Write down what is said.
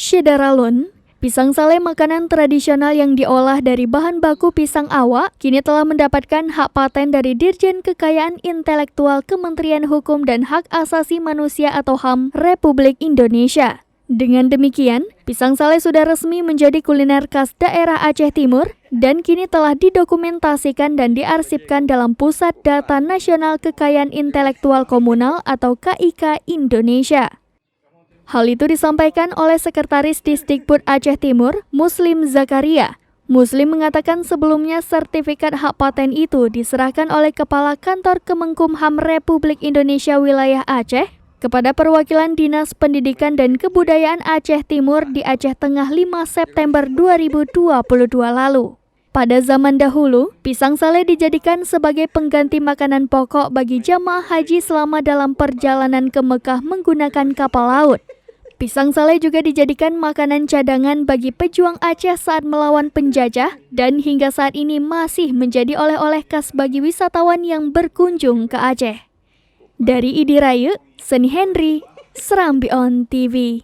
Syedaralun, pisang sale makanan tradisional yang diolah dari bahan baku pisang awak, kini telah mendapatkan hak paten dari Dirjen Kekayaan Intelektual Kementerian Hukum dan Hak Asasi Manusia atau HAM Republik Indonesia. Dengan demikian, pisang sale sudah resmi menjadi kuliner khas daerah Aceh Timur dan kini telah didokumentasikan dan diarsipkan dalam Pusat Data Nasional Kekayaan Intelektual Komunal atau KIK Indonesia. Hal itu disampaikan oleh Sekretaris Disdikbud Aceh Timur, Muslim Zakaria. Muslim mengatakan sebelumnya sertifikat hak paten itu diserahkan oleh Kepala Kantor Kemenkumham Republik Indonesia Wilayah Aceh kepada perwakilan Dinas Pendidikan dan Kebudayaan Aceh Timur di Aceh Tengah 5 September 2022 lalu. Pada zaman dahulu, pisang sale dijadikan sebagai pengganti makanan pokok bagi jamaah haji selama dalam perjalanan ke Mekah menggunakan kapal laut. Pisang sale juga dijadikan makanan cadangan bagi pejuang Aceh saat melawan penjajah dan hingga saat ini masih menjadi oleh-oleh khas bagi wisatawan yang berkunjung ke Aceh. Dari Idi Rayu, Seni Henry, Serambi On TV.